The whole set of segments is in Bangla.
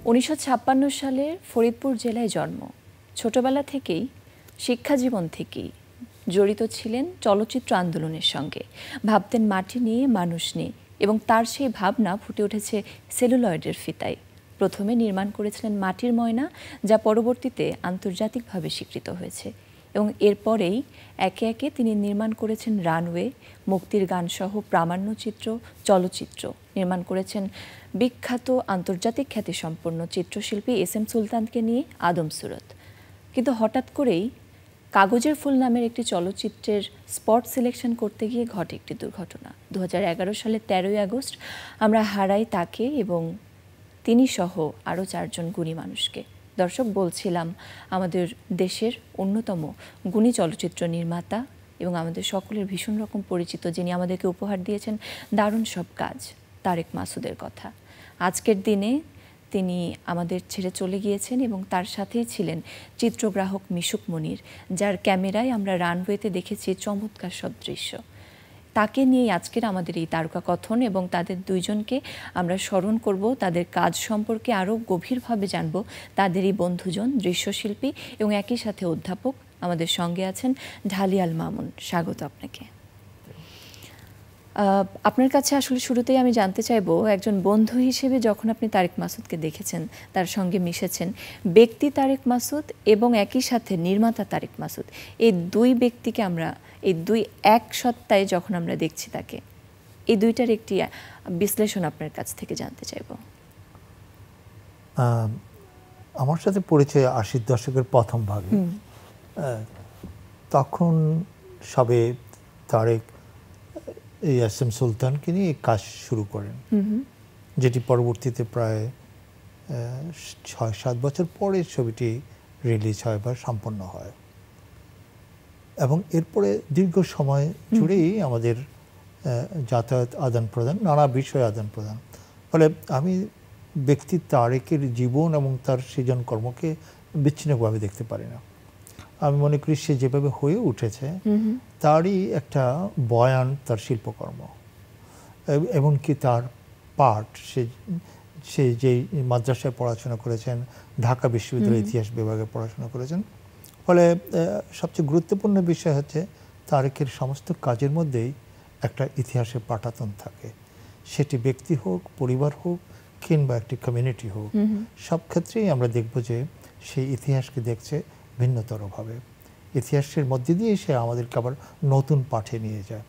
1956 সালে ফরিদপুর জেলায় জন্ম। ছোটবেলা থেকেই শিক্ষা জীবন থেকেই জড়িত ছিলেন চলচ্চিত্র আন্দোলনের সঙ্গে। ভাবতেন মাটি নিয়ে, মানুষ নিয়ে, এবং তার সেই ভাবনা ফুটে উঠেছে সেলুলয়েডের ফিতায়। প্রথমে নির্মাণ করেছিলেন মাটির ময়না, যা পরবর্তীতে আন্তর্জাতিকভাবে স্বীকৃত হয়েছে, এবং এরপরেই একে একে তিনি নির্মাণ করেছেন রানওয়ে, মুক্তির গানসহ প্রামাণ্যচিত্র, চলচ্চিত্র। নির্মাণ করেছেন বিখ্যাত আন্তর্জাতিক খ্যাতিসম্পন্ন চিত্রশিল্পী এস.এম. সুলতানকে নিয়ে আদম সুরত। কিন্তু হঠাৎ করেই কাগজের ফুল নামের একটি চলচ্চিত্রের স্পট সিলেকশন করতে গিয়ে ঘটে একটি দুর্ঘটনা। 2011 সালের 13ই আগস্ট আমরা হারাই তাকে এবং তিনি সহ আরও 4 জন গুণী মানুষকে। দর্শক, বলছিলাম আমাদের দেশের অন্যতম গুণী চলচ্চিত্র নির্মাতা এবং আমাদের সকলের ভীষণ রকম পরিচিত, যিনি আমাদেরকে উপহার দিয়েছেন দারুণ সব কাজ, তারেক মাসুদের কথা। আজকের দিনে তিনি আমাদের ছেড়ে চলে গিয়েছেন এবং তার সাথেই ছিলেন চিত্রগ্রাহক মিশুক মনির, যার ক্যামেরায় আমরা রানওয়েতে দেখেছি চমৎকার সব দৃশ্য। তাকে নিয়েই আজকের আমাদের এই তারকা কথন, এবং তাদের দুইজনকে আমরা স্মরণ করব, তাদের কাজ সম্পর্কে আরও গভীরভাবে জানব, তাদেরই বন্ধুজন, দৃশ্যশিল্পী এবং একই সাথে অধ্যাপক। আমাদের সঙ্গে আছেন ঢালী আল মামুন। স্বাগত আপনাকে। আপনার কাছে আসলে শুরুতেই আমি জানতে চাইবো, একজন বন্ধু হিসেবে যখন আপনি তারেক মাসুদকে দেখেছেন, তার সঙ্গে মিশেছেন, ব্যক্তি তারেক মাসুদ এবং একই সাথে নির্মাতা তারেক মাসুদ, এই দুই ব্যক্তিকে আমরা, এই দুই এক সত্তায় যখন আমরা দেখছি তাকে, এই দুইটার একটি বিশ্লেষণ আপনার কাছ থেকে জানতে চাইব। আমার সাথে পরিচয় 80-র দশকের প্রথম ভাগে। তখন সবে তারেক এই এস.এম. সুলতানকে নিয়ে কাজ শুরু করেন, যেটি পরবর্তীতে প্রায় 6-7 বছর পরে ছবিটি রিলিজ হয় বা সম্পন্ন হয়, এবং এরপরে দীর্ঘ সময় জুড়েই আমাদের যাতায়াত, আদান প্রদান, নানা বিষয় আদান প্রদান। ফলে আমি ব্যক্তি তারেকের জীবন এবং তার সৃজন কর্মকে বিচ্ছিন্নভাবে দেখতে পারি না। আমি মনে করি সে যেভাবে হয়ে উঠেছে তারই একটা বয়ান তার শিল্পকর্ম, এমনকি তার পাঠ। সে যেই মাদ্রাসায় পড়াশোনা করেছেন, ঢাকা বিশ্ববিদ্যালয়ের ইতিহাস বিভাগে পড়াশোনা করেছেন। ফলে সবচেয়ে গুরুত্বপূর্ণ বিষয় হচ্ছে তারেকের সমস্ত কাজের মধ্যেই একটা ইতিহাসের পাটাতন থাকে, সেটি ব্যক্তি হোক, পরিবার হোক, কিংবা একটি কমিউনিটি হোক। সব ক্ষেত্রেই আমরা দেখব যে সেই ইতিহাসকে দেখছে ভিন্নতরভাবে। ইতিহাসের মধ্যে দিয়ে সে আমাদেরকে আবার নতুন পাঠে নিয়ে যায়,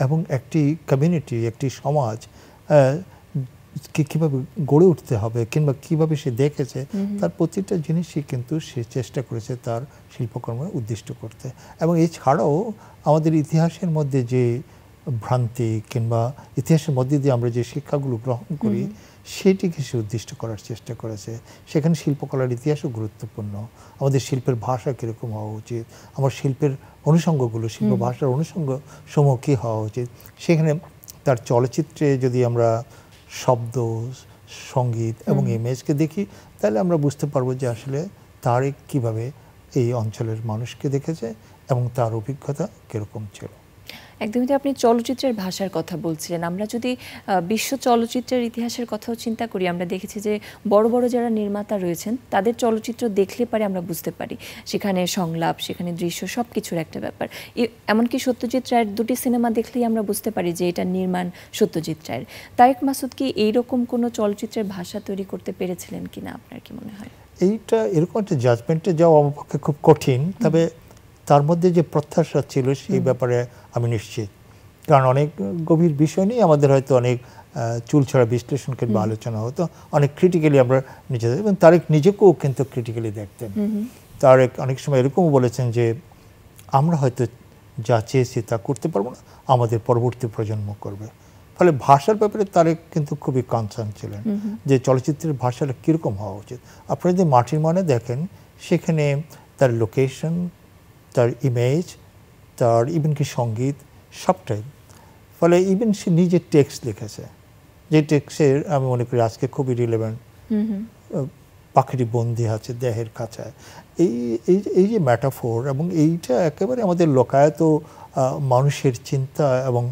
এবং একটি কমিউনিটি, একটি সমাজ কীভাবে গড়ে উঠতে হবে কিংবা কীভাবে সে দেখেছে, তার প্রতিটা জিনিসই কিন্তু সে চেষ্টা করেছে তার শিল্পকর্মে উদ্দিষ্ট করতে। এবং এছাড়াও আমাদের ইতিহাসের মধ্যে যে ভ্রান্তি কিংবা ইতিহাসের মধ্যে দিয়ে আমরা যে শিক্ষাগুলো গ্রহণ করি, সেটিকে সে উদ্দিষ্ট করার চেষ্টা করেছে। সেখানে শিল্পকলার ইতিহাসও গুরুত্বপূর্ণ। আমাদের শিল্পের ভাষা কীরকম হওয়া উচিত, আমার শিল্পের অনুষঙ্গগুলো, শিল্প ভাষার অনুষঙ্গ সমূহ কী হওয়া উচিত, সেখানে তার চলচ্চিত্রে যদি আমরা শব্দ, সঙ্গীত এবং ইমেজকে দেখি, তাহলে আমরা বুঝতে পারবো যে আসলে তারেক কীভাবে এই অঞ্চলের মানুষকে দেখেছে এবং তার অভিজ্ঞতা কীরকম ছিল। একদমই। আপনি চলচ্চিত্রের ভাষার কথা বলছিলেন। আমরা যদি বিশ্ব চলচ্চিত্রের ইতিহাসের কথাও চিন্তা করি, আমরা দেখেছি যে বড় বড় যারা নির্মাতা রয়েছেন, তাদের চলচ্চিত্র দেখলে পারে আমরা বুঝতে পারি সেখানে সংলাপ, সেখানে দৃশ্য, সব কিছুর একটা ব্যাপার। এমনকি সত্যজিৎ রায়ের 2টি সিনেমা দেখলেই আমরা বুঝতে পারি যে এটা নির্মাণ সত্যজিৎ রায়ের। তারেক মাসুদ কি এইরকম কোনো চলচ্চিত্রের ভাষা তৈরি করতে পেরেছিলেন কিনা, আপনার কি মনে হয়? এইটা এরকম একটা জাজমেন্টে যাওয়া আমার পক্ষে খুব কঠিন, তবে তার মধ্যে যে প্রত্যাশা ছিল সেই ব্যাপারে আমি নিশ্চিত। কারণ অনেক গভীর বিষয় নিয়ে আমাদের হয়তো অনেক চুলছাড়া বিশ্লেষণ কিংবা আলোচনা হতো, অনেক ক্রিটিক্যালি আমরা নিজেদের, এবং তারেক নিজেকেও কিন্তু ক্রিটিক্যালি দেখতেন। তারেক অনেক সময় এরকমও বলেছেন যে আমরা হয়তো যা চেয়েছি তা করতে পারবো না, আমাদের পরবর্তী প্রজন্ম করবে। ফলে ভাষার ব্যাপারে তারেক কিন্তু খুবই কনসার্ন ছিলেন যে চলচ্চিত্রের ভাষাটা কীরকম হওয়া উচিত। আপনারা যদি মাটির মানে দেখেন, সেখানে তার লোকেশন, তার ইমেজ, তার ইভেন কি সঙ্গীত, সবটাই। ফলে ইভেন সে নিজে টেক্সট লিখেছে, যে টেক্সটের আমি মনে করি আজকে খুবই রিলেভেন্ট। পাখিটি বন্দি আছে দেহের কাছায়, এই যে ম্যাটাফোর, এবং এইটা একেবারে আমাদের লোকায়ত মানুষের চিন্তা এবং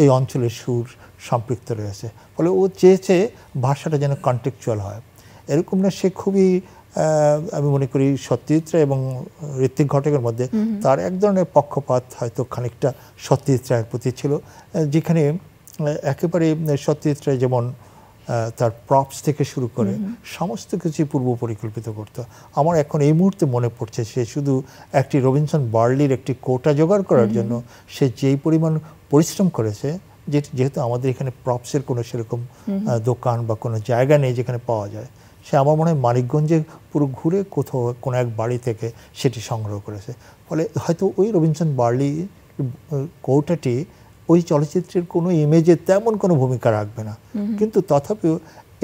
এই অঞ্চলের সুর সম্পৃক্ত রয়েছে, ফলে ও চেয়েছে ভাষাটা যেন কন্টেক্সচুয়াল হয়। এরকম না, সে খুবই আমি মনে করি সত্যজিৎ রায় এবং ঋত্বিক ঘটকের মধ্যে তার এক ধরনের পক্ষপাত হয়তো খানিকটা সত্যজিৎ রায়ের প্রতি ছিল, যেখানে একেবারে সত্যজিৎ রায় যেমন তার প্রপস থেকে শুরু করে সমস্ত কিছুই পূর্ব পরিকল্পিত করতো। আমার এখন এই মুহূর্তে মনে পড়ছে সে শুধু একটি রবিনসন বার্লির একটি কোটা জোগাড় করার জন্য সে যেই পরিমাণ পরিশ্রম করেছে, যেহেতু আমাদের এখানে প্রপসের কোনো সেরকম দোকান বা কোনো জায়গা নেই যেখানে পাওয়া যায়, সে আমার মনে হয় মানিকগঞ্জে পুরো ঘুরে কোথাও কোনো এক বাড়ি থেকে সেটি সংগ্রহ করেছে। ফলে হয়তো ওই রবিনসন বার্লি কৌটাটি ওই চলচ্চিত্রের কোনো ইমেজে তেমন কোনো ভূমিকা রাখবে না, কিন্তু তথাপিও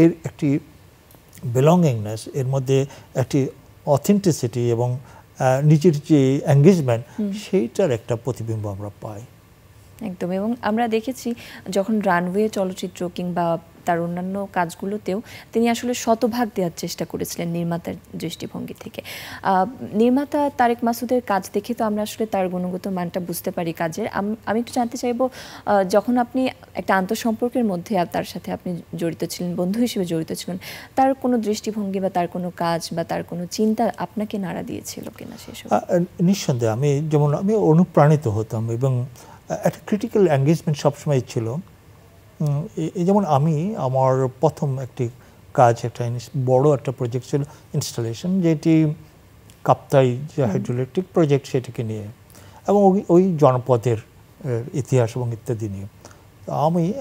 এর একটি বিলঙ্গিংনেস, এর মধ্যে একটি অথেন্টিসিটি এবং নিজের যে এঙ্গেজমেন্ট, সেইটার একটা প্রতিবিম্ব আমরা পাই। একদম। এবং আমরা দেখেছি যখন রানওয়ে চলচ্চিত্র কিংবা তার অন্যান্য কাজগুলোতেও তিনি আসলে শতভাগ দেওয়ার চেষ্টা করেছিলেন নির্মাতার দৃষ্টিভঙ্গি থেকে। নির্মাতা তারেক মাসুদের কাজ দেখে তো আমরা আসলে তার গুণগত মানটা বুঝতে পারি কাজের। আমি একটু জানতে চাইবো, যখন আপনি একটা আন্তঃসম্পর্কের মধ্যে তার সাথে আপনি জড়িত ছিলেন, বন্ধু হিসেবে জড়িত ছিলেন, তার কোনো দৃষ্টিভঙ্গি বা তার কোনো কাজ বা তার কোনো চিন্তা আপনাকে নাড়া দিয়েছিল কিনা সেসব? নিঃসন্দেহে আমি অনুপ্রাণিত হতাম এবং একটা ক্রিটিক্যাল এঙ্গেজমেন্ট সবসময় ছিল। যেমন আমার প্রথম একটি কাজ, একটা বড় একটা প্রজেক্ট ছিল ইনস্টলেশন, যেটি কাপ্তাই যে হাইড্রোইলেকট্রিক প্রজেক্ট সেটিকে নিয়ে এবং ওই জনপদের ইতিহাস এবং ইত্যাদি নিয়ে।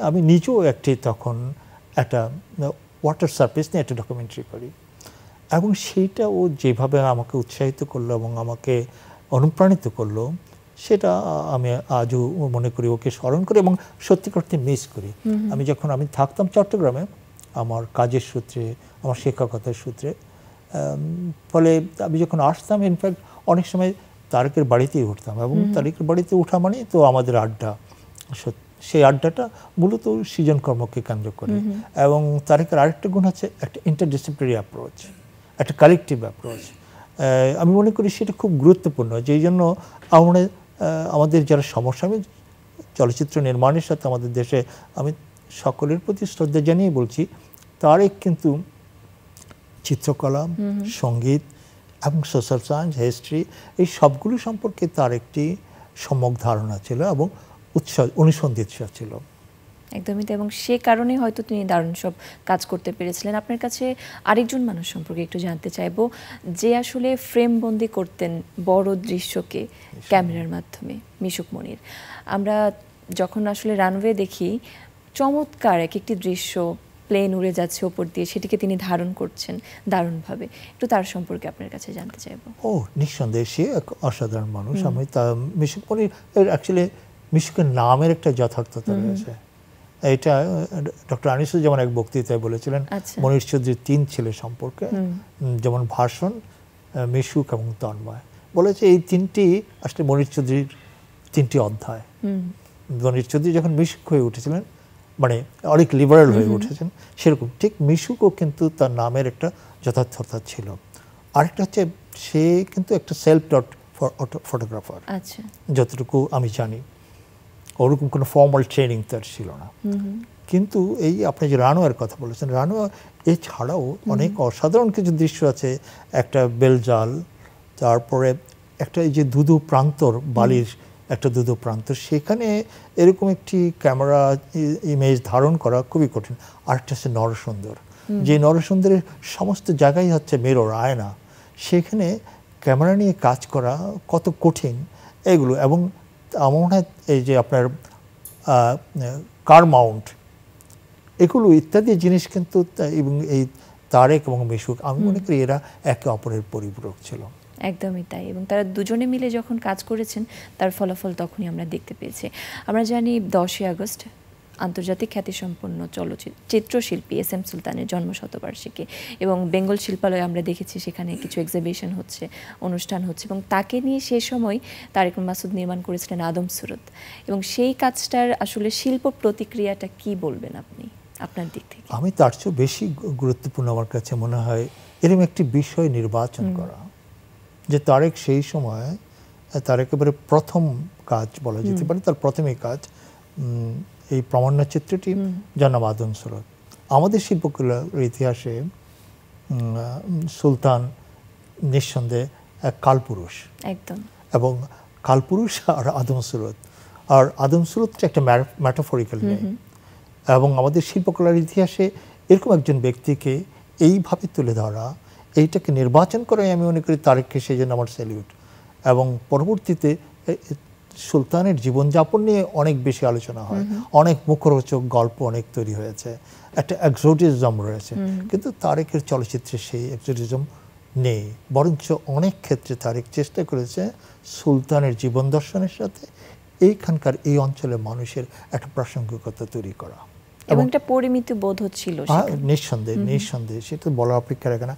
আমি নিজেও তখন একটা ওয়াটার সার্ফেস নিয়ে একটা ডকুমেন্টারি করি এবং সেইটা ও যেভাবে আমাকে উৎসাহিত করলো এবং আমাকে অনুপ্রাণিত করলো, সেটা আমি আজও মনে করি, ওকে স্মরণ করি এবং সত্যি করতে মিস করি। আমি থাকতাম চট্টগ্রামে আমার কাজের সূত্রে, আমার শিক্ষকতার সূত্রে, ফলে আমি যখন আসতাম ইনফ্যাক্ট অনেক সময় তারেকের বাড়িতেই উঠতাম এবং তারেকের বাড়িতে ওঠা মানে তো আমাদের আড্ডা, সেই আড্ডাটা মূলত সৃজন কর্মকে কেন্দ্র করে। এবং তারেকের আরেকটা গুণ হচ্ছে একটা ইন্টারডিসিপ্লিনারি অ্যাপ্রোচ, একটা কালেকটিভ অ্যাপ্রোচ। আমি মনে করি সেটা খুব গুরুত্বপূর্ণ, যেই জন্য আমাদের যারা সমসাময়িক চলচ্চিত্র নির্মাণের সাথে আমাদের দেশে, আমি সকলের প্রতি শ্রদ্ধা জানিয়ে বলছি, তারেক কিন্তু চিত্রকলা, সঙ্গীত এবং সোশ্যাল সায়েন্স, হিস্ট্রি, এই সবগুলো সম্পর্কে তার একটি সম্যক ধারণা ছিল এবং অনুসন্ধিৎসা ছিল। একদমই তাই। এবং সে কারণে হয়তো তিনি দারুণ সব কাজ করতে পেরেছিলেন। আপনার কাছে আরেকজন মানুষ সম্পর্কে একটু জানতে চাইবো, যে আসলে ফ্রেমবন্দি করতেন বড় দৃশ্যকে ক্যামেরার মাধ্যমে, মিশুক মনির। আমরা যখন আসলে রানওয়ে দেখি, চমৎকার এক একটি দৃশ্য, প্লেন উড়ে যাচ্ছে ওপর দিয়ে, সেটিকে তিনি ধারণ করছেন দারুণভাবে। একটু তার সম্পর্কে আপনার কাছে জানতে চাইবো। নিঃসন্দেহে সে এক অসাধারণ মানুষ। আমি মিশুক মনির অ্যাকচুয়ালি মিশুকের নামের একটা যথার্থতা রয়েছে। এটা ডক্টর আনিসুজ্জামান এক বক্তৃতায় বলেছিলেন মনির চৌধুরীর 3 ছেলে সম্পর্কে, যেমন ভাষণ, মিশুক এবং তন্ময়। বলেছে এই 3টি আসলে মনির চৌধুরীর 3টি অধ্যায়। মনির চৌধুরী যখন মিশুক হয়ে উঠেছিলেন, মানে অনেক লিবারেল হয়ে উঠেছেন, সেরকম ঠিক মিশুকও কিন্তু তার নামের একটা যথার্থতা ছিল। আরেকটা হচ্ছে সে কিন্তু একটা সেলফ টট ফটোগ্রাফার, যতটুকু আমি জানি। ওরকম কোনো ফর্মাল ট্রেনিং তার ছিল না। কিন্তু এই আপনি যে রানোয়ার কথা বলেছেন, রানোয়া এছাড়াও অনেক অসাধারণ কিছু দৃশ্য আছে। একটা বেলজাল, তারপরে একটা এই যে দুদু প্রান্তর, বালির একটা দুদু প্রান্তর, সেখানে এরকম একটি ক্যামেরা ইমেজ ধারণ করা খুবই কঠিন। আরেকটা হচ্ছে নরসুন্দর, যে নরসুন্দরের সমস্ত জায়গায় হচ্ছে মিরর, আয়না, সেখানে ক্যামেরা নিয়ে কাজ করা কত কঠিন এগুলো। এবং আমার মনে হয় এই যে আপনার কার মাউন্ট, এগুলো ইত্যাদি জিনিস কিন্তু, এবং এই তারেক এবং মিশুক, আমি মনে করি এরা একে অপরের পরিপূরক ছিল। একদমই তাই। এবং তারা দুজনে মিলে যখন কাজ করেছেন, তার ফলাফল তখনই আমরা দেখতে পেয়েছি। আমরা জানি 10ই আগস্ট আন্তর্জাতিক খ্যাতিসম্পন্ন চিত্রশিল্পী এস.এম. সুলতানের জন্মশতবার্ষিকী, এবং বেঙ্গল শিল্পালয়ে আমরা দেখেছি সেখানে কিছু এক্সিবিশন হচ্ছে, অনুষ্ঠান হচ্ছে, এবং তাকে নিয়ে সে সময় তারেক মাসুদ নির্মাণ করেছিলেন আদম সুরত। এবং সেই কাজটার আসলে শিল্প প্রতিক্রিয়াটা কি বলবেন আপনি আপনার দিক থেকে? আমি তার চেয়ে বেশি গুরুত্বপূর্ণ আমার কাছে মনে হয় এরকম একটি বিষয় নির্বাচন করা, যে তারেক সেই সময়, তার একেবারে প্রথম কাজ বলা যেতে পারে, তার প্রথমই কাজ, এই প্রামাণ্য চিত্রটি জনাব আদম সুরত। আমাদের শিল্পকলার ইতিহাসে সুলতান নিঃসন্দেহে এক কালপুরুষ, একদম, এবং কালপুরুষ আর আদম সুরত, আর আদম সুরতটা একটা ম্যাটাফরিক্যাল নেই। এবং আমাদের শিল্পকলার ইতিহাসে এরকম একজন ব্যক্তিকে এইভাবে তুলে ধরা, এইটাকে নির্বাচন করে আমি মনে করি তারেককে সেই জন্য আমার স্যালিউট। এবং পরবর্তীতে সুলতানের জীবনযাপন নিয়ে অনেক বেশি আলোচনা হয়, অনেক মুখরোচক গল্প অনেক তৈরি হয়েছে, একটা এক্সোটিজম রয়েছে, কিন্তু তারেকের চলচ্চিত্রে সেই এক্সোটিজম নেই। বরঞ্চ অনেক ক্ষেত্রে তারেক চেষ্টা করেছে সুলতানের জীবন দর্শনের সাথে এইখানকার এই অঞ্চলের মানুষের একটা প্রাসঙ্গিকতা তৈরি করা, এবং একটা পরিমিত বোধ ছিল। নিঃসন্দেহে নিঃসন্দেহে সেটা বলার অপেক্ষা রাখে না।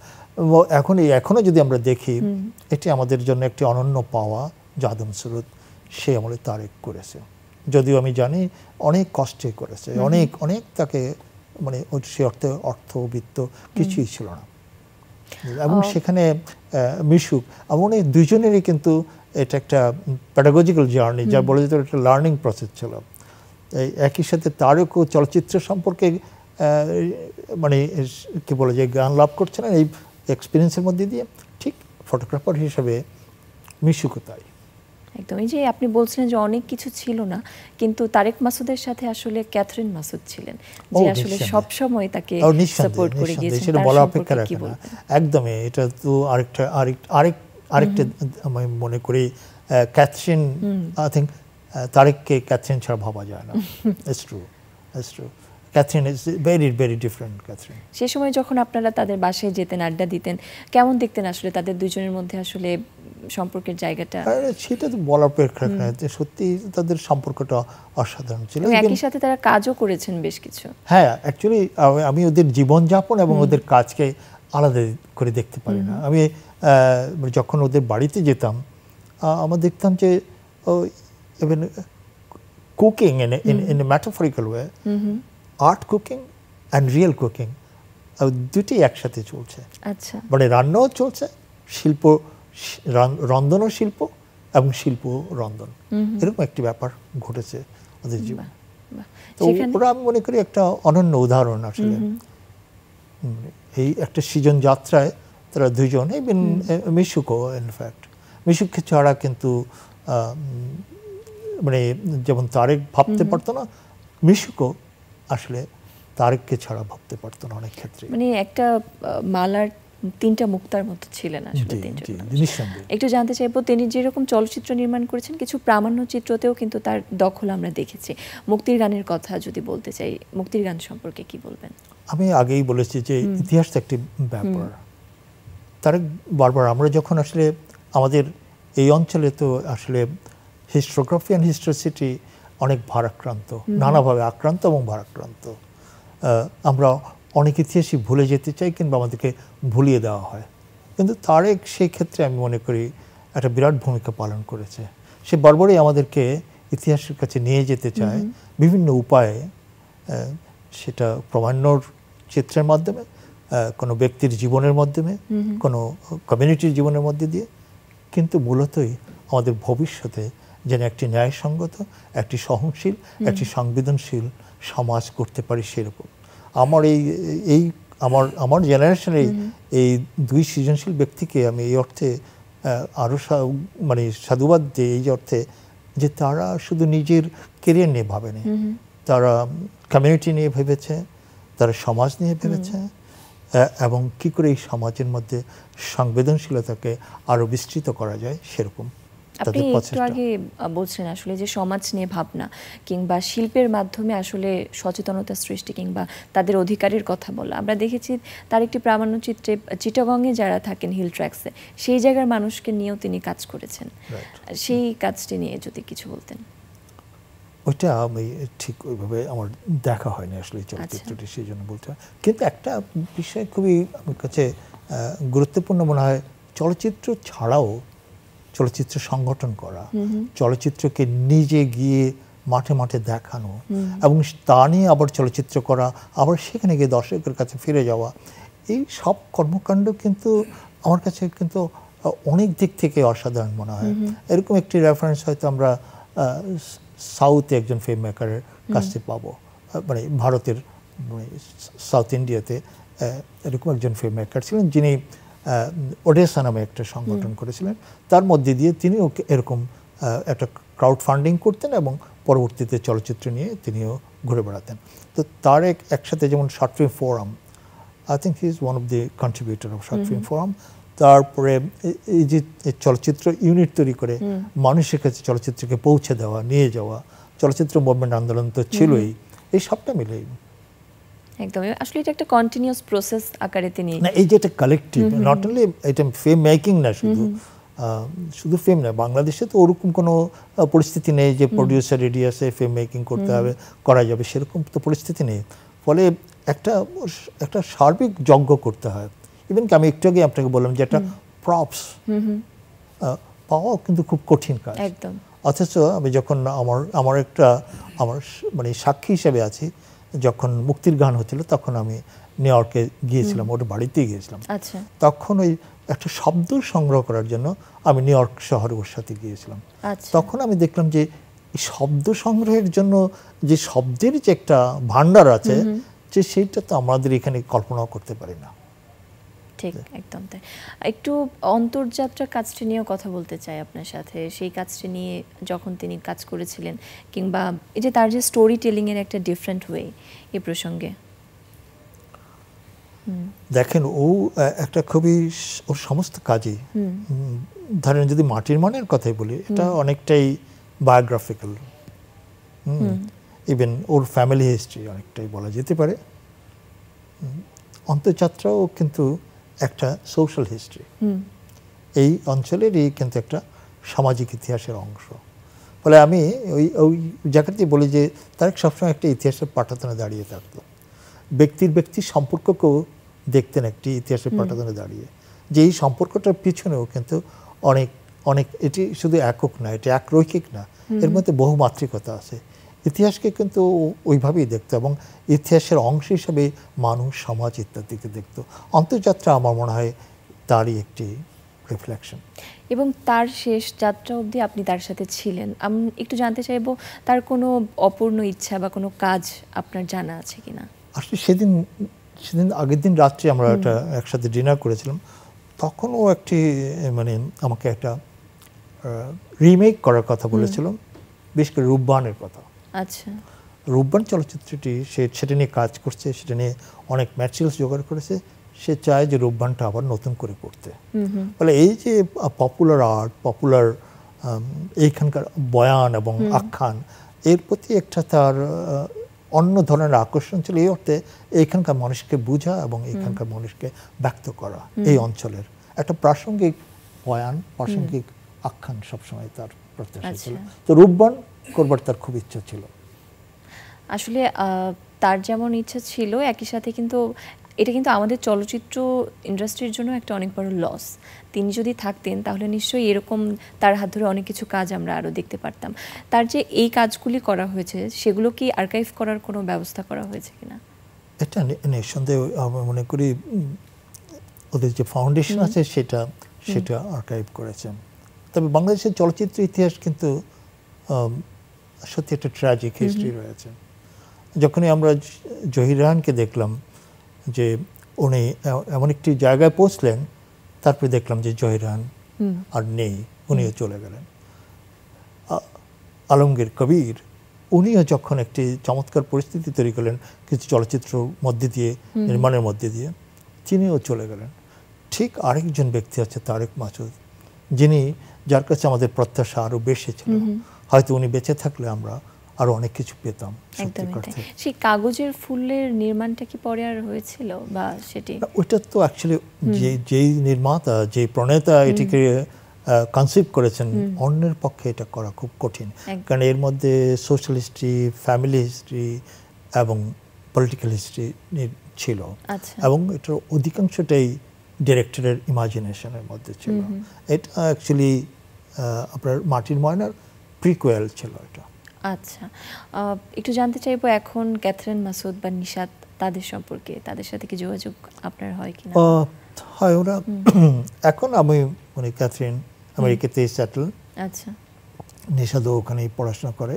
এখনো যদি আমরা দেখি, এটি আমাদের জন্য একটি অনন্য পাওয়া যে আদম সুরত সে আমলে তারেক করেছে। যদিও আমি জানি অনেক কষ্টে করেছে, অনেক অনেক তাকে মানে সে অর্থবিত্ত কিছুই ছিল না। এবং সেখানে মিশুক এমন এই দুজনেরই কিন্তু এটা একটা প্যাডাগজিক্যাল জার্নি, যা বলে যেত একটা লার্নিং প্রসেস ছিল। একই সাথে তারেকও চলচ্চিত্র সম্পর্কে মানে কি বলে যে জ্ঞান লাভ করছিলেন এই এক্সপিরিয়েন্সের মধ্যে দিয়ে, ঠিক ফটোগ্রাফার হিসেবে মিশুকও তাই। একদম, এই যে আপনি বলছিলেন যে অনেক কিছু ছিল না, কিন্তু তারেক মাসুদের সাথে আসলে ক্যাথরিন মাসুদ ছিলেন, যে আসলে সব সময় তাকে সাপোর্ট করে গিয়েছেন। সেটা বলা অপেক্ষা রাখে না, একদমই। এটা তো আরেকটা আমি মনে করি ক্যাথরিন, আই থিঙ্ক তারেককে ক্যাথরিন ছাড়া ভাবা যায় না। It's true, it's true. Catherine is very very different. Catherine সে সময় যখন আপনারা তাদের বাসায় যেতেন, আড্ডা দিতেন, কেমন দেখতেন আসলে তাদের দুজনের মধ্যে আসলে সম্পর্কের জায়গাটা? সেটা তো বলার অপেক্ষা রাখে না, সত্যি তাদের সম্পর্কটা অসাধারণ ছিল। একই সাথে তারা কাজও করেছেন বেশ কিছু। হ্যাঁ, অ্যাকচুয়ালি আমি ওদের জীবনযাপন এবং ওদের কাজকে আলাদা করে দেখতে পারি না। আমি যখন ওদের বাড়িতে যেতাম, আমরা দেখতাম যে even cooking in a metaphorical way, art cooking and real cooking দুটি একসাথে চলছে। আচ্ছা, মানে রান্নাও চলছে, শিল্প রন্ধনও শিল্প এবং শিল্প রন্ধন, এরকম একটি ব্যাপার ঘটেছে ওদের জীবনে। তো ওরা আমি মনে করি একটা অনন্য উদাহরণ আসলে। এই একটা সৃজন যাত্রায় তারা দুজন, ইভেন মিশুকও ইনফ্যাক্ট, মিশুককে ছাড়া কিন্তু মানে যেমন তারেক ভাবতে পারতো না, মিশুকও আসলে তারেককে ছাড়া ভাবতে পারতো না অনেক ক্ষেত্রে। মানে একটা মালার তিনটা মুক্তার মতো ছিলেন আসলে তিনজন। একটু জানতে চাইবো, তিনি যেরকম চলচ্চিত্র নির্মাণ করেছেন, কিছু প্রামাণ্য চিত্রতেও কিন্তু তার দখল আমরা দেখেছি। মুক্তির গানের কথা যদি বলতে চাই, মুক্তির গান সম্পর্কে কি বলবেন? আমি আগেই বলেছি যে ইতিহাস একটি ব্যাপার। তারেক বারবার, আমরা যখন আসলে আমাদের এই অঞ্চলে তো আসলে হিস্টোগ্রাফি অ্যান্ড হিস্টোরিসিটি অনেক ভারাক্রান্ত, নানাভাবে আক্রান্ত এবং ভারাক্রান্ত। আমরা অনেক ইতিহাসই ভুলে যেতে চাই কিংবা আমাদেরকে ভুলিয়ে দেওয়া হয়, কিন্তু তারেক সেই ক্ষেত্রে আমি মনে করি একটা বিরাট ভূমিকা পালন করেছে। সে বারবারই আমাদেরকে ইতিহাসের কাছে নিয়ে যেতে চায় বিভিন্ন উপায়ে, সেটা প্রামাণ্যর চিত্রের মাধ্যমে, কোনো ব্যক্তির জীবনের মাধ্যমে, কোনো কমিউনিটির জীবনের মধ্যে দিয়ে, কিন্তু মূলতই আমাদের ভবিষ্যতে যেন একটি ন্যায়সঙ্গত, একটি সহনশীল, একটি সংবেদনশীল সমাজ করতে পারি সেরকম। আমার জেনারেশনে এই দুই সৃজনশীল ব্যক্তিকে আমি এই অর্থে আরও মানে সাধুবাদ দিই, এই অর্থে যে তারা শুধু নিজের কেরিয়ার নিয়ে ভাবেনি, তারা কমিউনিটি নিয়ে ভেবেছে, তারা সমাজ নিয়ে ভেবেছে, এবং কি করে এই সমাজের মধ্যে সংবেদনশীলতাকে আরও বিস্তৃত করা যায় সেরকম। আপনি একটু আগে বলছেন আসলে যে সমাজ নিয়ে ভাবনা কিংবা শিল্পের মাধ্যমে আসলে সচেতনতা সৃষ্টি কিংবা তাদের অধিকারের কথা বলা। আমরা দেখেছি তার একটি প্রামাণ্য চিত্রে চিটাগংয়ে যারা থাকেন হিল ট্র্যাক্সে, সেই জায়গার মানুষকে নিয়েও তিনি কাজ করেছেন। সেই কাজটি নিয়ে যদি কিছু বলতেন। ওইটা আমি ঠিক ওইভাবে আমার দেখা হয়নি আসলে চলচ্চিত্রটি, সেই জন্য বলতে হয়। কিন্তু একটা বিষয় খুবই আমার কাছে গুরুত্বপূর্ণ মনে হয়, চলচ্চিত্র ছাড়াও চলচ্চিত্র সংগঠন করা, চলচ্চিত্রকে নিজে গিয়ে মাঠে মাঠে দেখানো এবং তা নিয়ে আবার চলচ্চিত্র করা, আবার সেখানে গিয়ে দর্শকের কাছে ফিরে যাওয়া, এই সব কর্মকাণ্ড কিন্তু আমার কাছে কিন্তু অনেক দিক থেকে অসাধারণ মনে হয়। এরকম একটি রেফারেন্স হয়তো আমরা সাউথে একজন ফিল্ম মেকারের কাছে পাবো, মানে ভারতের সাউথ ইন্ডিয়াতে এরকম একজন ফিল্ম মেকার ছিলেন যিনি ওডেসা নামে একটা সংগঠন করেছিলেন। তার মধ্যে দিয়ে তিনিও এরকম একটা ক্রাউড ফান্ডিং করতেন এবং পরবর্তীতে চলচ্চিত্র নিয়ে তিনিও ঘুরে বেড়াতেন। তো তার একসাথে যেমন short film forum, I think he is one of the contributor of short film forum. তারপরে এই যে চলচ্চিত্র ইউনিট তৈরি করে মানুষের কাছে চলচ্চিত্রকে পৌঁছে দেওয়া, নিয়ে যাওয়া, চলচ্চিত্র মুভমেন্ট আন্দোলন তো ছিলই, এই সবটা মিলেই একদম। আসলে এটা একটা কন্টিনিউয়াস প্রসেস আকারে তিনি, না এই যে একটা কালেকটিভ, নট অনলি এটা ফিল্ম মেকিং না, শুধু ফিল্ম না, বাংলাদেশে তো ওরকম কোনো পরিস্থিতি নেই যে প্রডিউসার রেডি আছে ফিল্ম মেকিং করতে হবে, করা যাবে, সেরকম তো পরিস্থিতি নেই। ফলে একটা সার্বিক যজ্ঞ করতে হয়। ইভেন কি আমি একটু আগে আপনাকে বললাম যে একটা প্রপস পাওয়া কিন্তু খুব কঠিন কাজ। একদম। অথচ আমি যখন আমার মানে সাক্ষী হিসেবে আছি, যখন মুক্তির গান হচ্ছিল তখন আমি নিউ ইয়র্কে গিয়েছিলাম, ওর বাড়িতেই গিয়েছিলাম। আচ্ছা। তখন ওই একটা শব্দ সংগ্রহ করার জন্য আমি নিউ ইয়র্ক শহরে ওর সাথে গিয়েছিলাম। তখন আমি দেখলাম যে শব্দ সংগ্রহের জন্য যে শব্দের যে একটা ভান্ডার আছে, যে সেইটা তো আমাদের এখানে কল্পনাও করতে পারি না। ঠিক, একদম তাই। একটু অন্তর্যাত্রার কাজটি নিয়েও কথা বলতে চাই আপনার সাথে। সেই কাজটি নিয়ে যখন তিনি কাজ করেছিলেন, কিংবা এই যে তার যে স্টোরি টেলিং এর একটা ডিফারেন্ট ওয়ে, এই প্রসঙ্গে দেখেন, ও একটা খুবই, ওর সমস্ত কাজই, ধরেন যদি মাটির মনের কথাই বলি, এটা অনেকটাই বায়োগ্রাফিক্যাল, ইভেন ওর ফ্যামিলি হিস্ট্রি অনেকটাই বলা যেতে পারে। অন্তর্যাত্রাও কিন্তু একটা সোশ্যাল হিস্ট্রি, এই অঞ্চলেরই কিন্তু একটা সামাজিক ইতিহাসের অংশ। ফলে আমি ওই জায়গাতেই বলি যে তারেক সবসময় একটা ইতিহাসের পাঠাতনে দাঁড়িয়ে থাকতো, ব্যক্তির সম্পর্ককেও দেখতেন একটি ইতিহাসের পাঠাতনে দাঁড়িয়ে, যে এই সম্পর্কটার পিছনেও কিন্তু অনেক অনেক, এটি শুধু একক না, এটি একরৈখিক না, এর মধ্যে বহুমাত্রিকতা আছে। ইতিহাসকে কিন্তু ওইভাবেই দেখতো এবং ইতিহাসের অংশ হিসেবে মানুষ, সমাজ ইত্যাদিকে দেখতো। অন্তর্যাত্রা আমার মনে হয় তারই একটি রিফ্লেকশন। এবং তার শেষ যাত্রা অবধি আপনি তার সাথে ছিলেন। আমি একটু জানতে চাইবো তার কোনো অপূর্ণ ইচ্ছা বা কোনো কাজ আপনার জানা আছে কিনা? আসলে সেদিন আগের দিন রাত্রে আমরা একটা একসাথে ডিনার করেছিলাম, তখনও একটি মানে আমাকে একটা রিমেক করার কথা বলেছিলাম, বিশেষ করে রূপবানের কথা। আচ্ছা। রূপবান চলচ্চিত্রটি সেটা নিয়ে কাজ করছে, সেটা নিয়ে অনেক ম্যাটেরিয়ালস জোগাড় করেছে, সে চায় যে রূপবানটা আবার নতুন করে করতে। ফলে এই যে পপুলার আর্ট, পপুলার এইখানকার বয়ান এবং আখ্যান, এর প্রতি একটা তার অন্য ধরনের আকর্ষণ ছিল। এই অর্থে এইখানকার মানুষকে বোঝা এবং এইখানকার মানুষকে ব্যক্ত করা, এই অঞ্চলের একটা প্রাসঙ্গিক বয়ান, প্রাসঙ্গিক আখ্যান সবসময় তার প্রত্যাশা ছিল। তো রূপবান করবার তার খুব ইচ্ছা ছিল। আসলে তার যেমন ইচ্ছা ছিল, একই সাথে কিন্তু এটা কিন্তু আমাদের চলচ্চিত্র ইন্ডাস্ট্রির জন্য একটা অনেক বড় লস। তিনি যদি থাকতেন তাহলে নিশ্চয়ই এরকম তার হাত ধরে অনেক কিছু কাজ আমরা আরও দেখতে পারতাম। তার যে এই কাজগুলি করা হয়েছে, সেগুলো কি আর্কাইভ করার কোনো ব্যবস্থা করা হয়েছে কিনা? এটা নিঃসন্দেহে আমি মনে করি ওদের যে ফাউন্ডেশন আছে সেটা আর্কাইভ করেছেন। তবে বাংলাদেশের চলচ্চিত্র ইতিহাস কিন্তু সত্যি একটা ট্র্যাজিক হিস্ট্রি রয়েছে। যখনই আমরা জহির রায়হানকে দেখলাম যে উনি এমন একটি জায়গায় পৌঁছলেন, তারপরে দেখলাম যে জহির রায়হান আর নেই, উনিও চলে গেলেন। আলমগীর কবির, উনিও যখন একটি চমৎকার পরিস্থিতি তৈরি করলেন কিছু চলচ্চিত্র মধ্যে দিয়ে, নির্মাণের মধ্যে দিয়ে, তিনিও চলে গেলেন। ঠিক আরেকজন ব্যক্তি আছে তারেক মাসুদ, যার কাছে আমাদের প্রত্যাশা আরও বেশি ছিল। হয়তো উনি বেঁচে থাকলে আমরা আরো অনেক কিছু পেতাম। সেই কাগজের ফুলের নির্মাণটা কি পরে আর হয়েছিল বা সেটি? ওইটা তো অ্যাকচুয়ালি যেই নির্মাতা, যে প্রণেতা এটিকে কনসিভ করেছেন, অন্যের পক্ষে এটা করা খুব কঠিন, কারণ এর মধ্যে সোশ্যাল হিস্ট্রি, ফ্যামিলি হিস্ট্রি এবং পলিটিক্যাল হিস্ট্রি ছিল, এবং এটার অধিকাংশটাই ডিরেক্টরের ইমাজিনেশনের মধ্যে ছিল। এটা অ্যাকচুয়ালি আপনার মাটির ময়নার প্রিকুয়েল ছিল এটা। আচ্ছা, একটু জানতে চাইবো এখন ক্যাথরিন মাসুদ বা নিশাত, তাদের সম্পর্কে, তাদের সাথে কি যোগাযোগ আপনার হয় কিনা? হয়, ওরা এখন আমি ক্যাথরিন আমেরিকাতেই সেটেল। আচ্ছা। নিশাদও ওখানেই পড়াশোনা করে।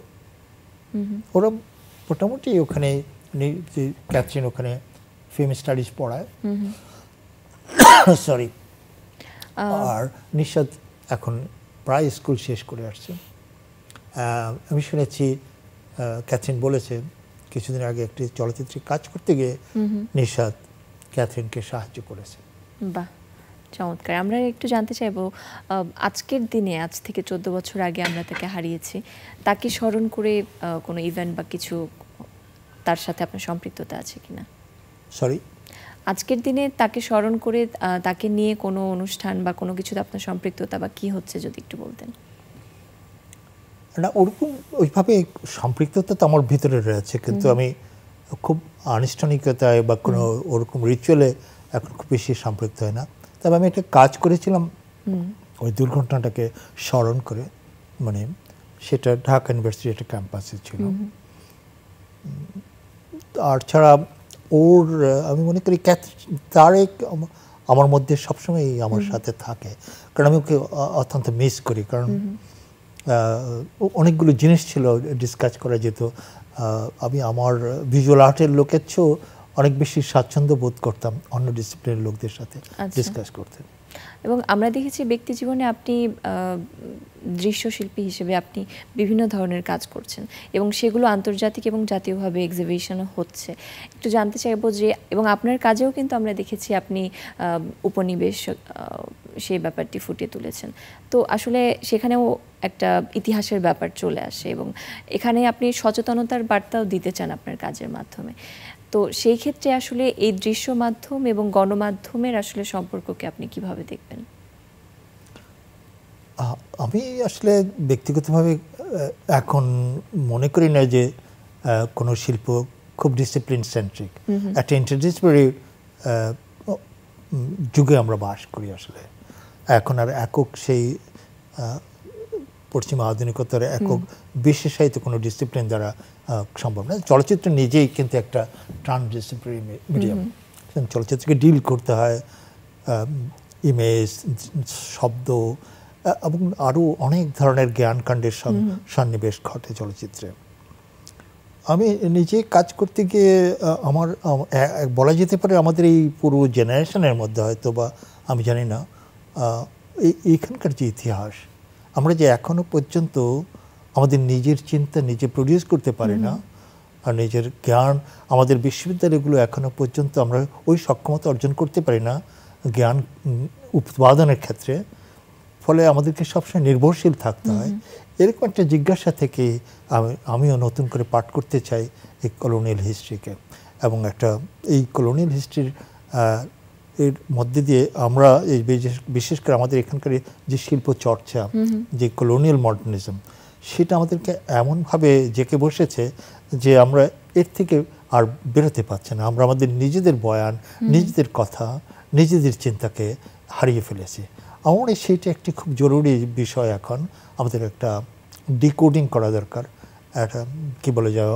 ওরা মোটামুটি ওখানে যে ক্যাথরিন ওখানে ফিল্ম স্টাডিজ পড়ায়, সরি, আর নিশাদ এখন প্রায় স্কুল শেষ করে আসছে। আমি শুনেছি ক্যাথরিন বলেছে কিছুদিন আগে একটি চলচ্চিত্রে কাজ করতে গিয়ে নিশাদ ক্যাথরিনকে সাহায্য করেছে। বাহ, চমৎকার। আমরা একটু জানতে চাইবো, আজকের দিনে, আজ থেকে 14 বছর আগে আমরা তাকে হারিয়েছি, তাকে স্মরণ করে কোনো ইভেন্ট বা কিছু তার সাথে আপনার সম্পৃক্ততা আছে কিনা? সরি, আজকের দিনে তাকে স্মরণ করে তাকে নিয়ে কোনো অনুষ্ঠান বা কোনো কিছুতে আপনার সম্পৃক্ততা বা কি হচ্ছে যদি একটু বলতেন। না, ওরকম ওইভাবে সম্পৃক্ততা তো আমার ভিতরে রয়েছে, কিন্তু আমি খুব আনুষ্ঠানিকতায় বা কোনো ওরকম রিচুয়ালে এখন খুব বেশি সম্পৃক্ত হয় না। তবে আমি একটা কাজ করেছিলাম ওই দুর্ঘটনাটাকে স্মরণ করে, মানে সেটা ঢাকা ইউনিভার্সিটি একটা ক্যাম্পাসে ছিল। আর ছাড়া ওর আমি মনে করি তার আমার মধ্যে সবসময় আমার সাথে থাকে, কারণ আমি ওকে অত্যন্ত মিস করি। কারণ অনেকগুলো জিনিস ছিল ডিসকাস করা যেত। আমি আমার ভিজুয়াল আর্টের লোকের চেয়েও অনেক বেশি স্বাচ্ছন্দ্য বোধ করতাম অন্য ডিসিপ্লিনের লোকদের সাথে ডিসকাস করতে। এবং আমরা দেখেছি ব্যক্তি জীবনে আপনি দৃশ্যশিল্পী হিসেবে আপনি বিভিন্ন ধরনের কাজ করছেন এবং সেগুলো আন্তর্জাতিক এবং জাতীয়ভাবে এক্সিবিশনও হচ্ছে। একটু জানতে চাইবো যে, এবং আপনার কাজেও কিন্তু আমরা দেখেছি আপনি উপনিবেশ সেই ব্যাপারটি ফুটিয়ে তুলেছেন। তো আসলে সেখানেও একটা ইতিহাসের ব্যাপার চলে আসে এবং এখানে আপনি সচেতনতার বার্তাও দিতে চান আপনার কাজের মাধ্যমে। তো সেই ক্ষেত্রে আসলে এই দৃশ্য মাধ্যম এবং গণমাধ্যমের আসলে সম্পর্ককে আপনি কিভাবে দেখবেন? আমি আসলে ব্যক্তিগতভাবে এখন মনে করি না যে কোনো শিল্প খুব ডিসিপ্লিন সেন্ট্রিক। একটা ইন্টারডিসিপ্লিনারি যুগে আমরা বাস করি। আসলে এখন আর একক সেই পশ্চিমা আধুনিকতার একক বিশেষায়িত কোনো ডিসিপ্লিন দ্বারা সম্ভব না। চলচ্চিত্র নিজেই কিন্তু একটা ট্রান্সডিসিপ্লিনারি মিডিয়াম। চলচ্চিত্রকে ডিল করতে হয় ইমেজ, শব্দ এবং আরও অনেক ধরনের জ্ঞানকাণ্ডের সন্নিবেশ ঘটে চলচ্চিত্রে। আমি নিজে কাজ করতে গিয়ে আমার বলা যেতে পারে আমাদের এই পুরো জেনারেশনের মধ্যে হয়তো বা আমি জানি না, এইখানকার যে ইতিহাস, আমরা যে এখনো পর্যন্ত আমাদের নিজের চিন্তা নিজে প্রডিউস করতে পারি না, আর নিজের জ্ঞান আমাদের বিশ্ববিদ্যালয়গুলো এখনো পর্যন্ত আমরা ওই সক্ষমতা অর্জন করতে পারি না জ্ঞান উৎপাদনের ক্ষেত্রে। ফলে আমাদেরকে সবসময় নির্ভরশীল থাকতে হয়। এরকম একটা জিজ্ঞাসা থেকে আমিও নতুন করে পাঠ করতে চাই এই কলোনিয়াল হিস্ট্রিকে, এবং একটা এই কলোনিয়াল হিস্ট্রির এর মধ্যে দিয়ে আমরা এই বিশেষ করে আমাদের এখানকার যে শিল্প চর্চা, যে কলোনিয়াল মডার্নিজম, সেটা আমাদেরকে এমনভাবে জেঁকে বসেছে যে আমরা এর থেকে আর বেরোতে পারছি না। আমরা আমাদের নিজেদের বয়ান, নিজেদের কথা, নিজেদের চিন্তাকে হারিয়ে ফেলেছি। আমার মনে হয় সেইটা একটি খুব জরুরি বিষয়। এখন আমাদের একটা ডিকোডিং করা দরকার। একটা কী বলে যাও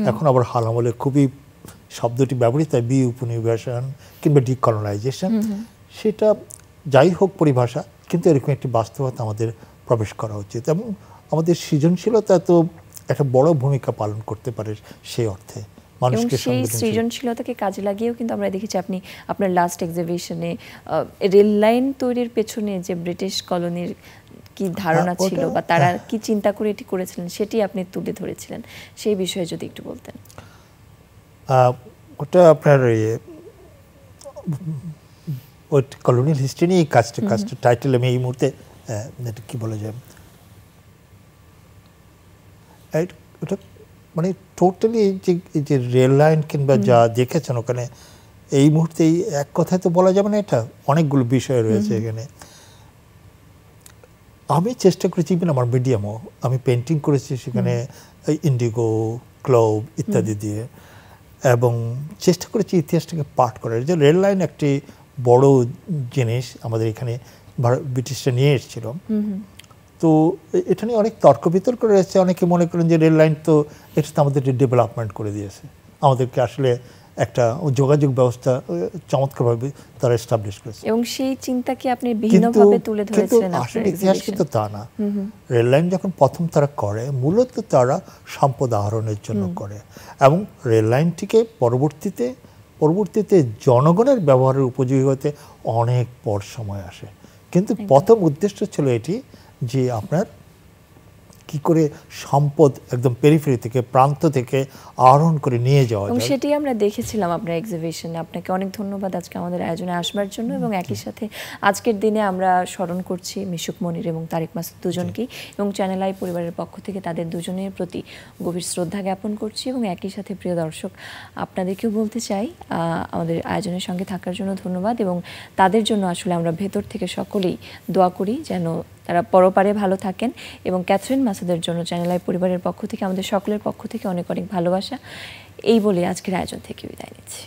এখন আবার হাল আমলে খুবই শব্দটি ব্যবহৃত হয়, উপনিবেশন কিংবা ডিকলোনাইজেশন। সেটা যাই হোক পরিভাষা, কিন্তু এরকম একটি বাস্তবতা আমাদের প্রবেশ করা উচিত, এবং আমাদের সৃজনশীলতা তো একটা বড় ভূমিকা পালন করতে পারে সেই অর্থে। মানুষকে সেই সৃজনশীলতাকে কাজে লাগিয়েও কিন্তু আমরা দেখেছি আপনি আপনার লাস্ট এক্সিবিশনে রেল লাইন তৈরির পেছনে যে ব্রিটিশ কলোনির কি ধারণা ছিল বা তারা কি চিন্তা করে এটি করেছিলেন সেটি আপনি তুলে ধরেছিলেন। সেই বিষয়ে যদি একটু বলতেন। ওটা আপনার ওই কলোনিয়াল হিস্ট্রি নিয়ে কাজটা টাইটেল আমি এই মুহূর্তে কি বলা যায়, ওটা মানে টোটালি যে রেল লাইন কিংবা যা দেখেছেন ওখানে, এই মুহূর্তে এক কথায় তো বলা যাবে না, এটা অনেকগুলো বিষয় রয়েছে এখানে। আমি চেষ্টা করেছি, আমার মিডিয়ামও আমি পেন্টিং করেছি সেখানে ইন্ডিগো, ক্লোব ইত্যাদি দিয়ে, এবং চেষ্টা করেছি ইতিহাসটাকে পাঠ করার। যে রেল লাইন একটি বড় জিনিস আমাদের এখানে ব্রিটিশরা নিয়ে এসেছিল, তো এটা নিয়ে অনেক তর্ক বিতর্ক রয়েছে। অনেকে মনে করেন যে রেল লাইন তো এটা তো আমাদের ডেভেলপমেন্ট করে দিয়েছে, আমাদেরকে আসলে একটা যোগাযোগ ব্যবস্থা চমৎকারভাবে তারা এস্টাবলিশ করেছে। এবং সেই চিন্তাকে আপনি ভিন্নভাবে তুলে ধরেছিলেন আসলে ইতিহাস কিন্তু তা না। রেল লাইন যখন প্রথম তারা করে মূলত তারা সম্পদ আহরণের জন্য করে, এবং রেল লাইনটিকে পরবর্তীতে জনগণের ব্যবহারের উপযোগী হতে অনেক পর সময় আসে। কিন্তু প্রথম উদ্দেশ্য ছিল এটি যে আপনার কি করে সম্পদ একদম পেরিফেরি থেকে, প্রান্ত থেকে আহরণ করে নিয়ে যাওয়া যায়। এবং সেটি আমরা দেখেছিলাম আপনার এক্সিবিশনে। আপনাকে অনেক ধন্যবাদ আজকে আমাদের আয়োজনে আসবার জন্য। এবং একই সাথে আজকের দিনে আমরা স্মরণ করছি মিশুক মনির এবং তারেক মাসুদ দুজনকেই, এবং চ্যানেল আই পরিবারের পক্ষ থেকে তাদের দুজনের প্রতি গভীর শ্রদ্ধা জ্ঞাপন করছি। এবং একই সাথে প্রিয় দর্শক, আপনাদেরকেও বলতে চাই আমাদের আয়োজনের সঙ্গে থাকার জন্য ধন্যবাদ। এবং তাদের জন্য আসলে আমরা ভেতর থেকে সকলেই দোয়া করি যেন তারা পরপারে ভালো থাকেন। এবং ক্যাথরিন মাসুদের জন্য চ্যানেল আই পরিবারের পক্ষ থেকে, আমাদের সকলের পক্ষ থেকে অনেক অনেক ভালোবাসা। এই বলে আজকের আয়োজন থেকে বিদায় নিচ্ছি।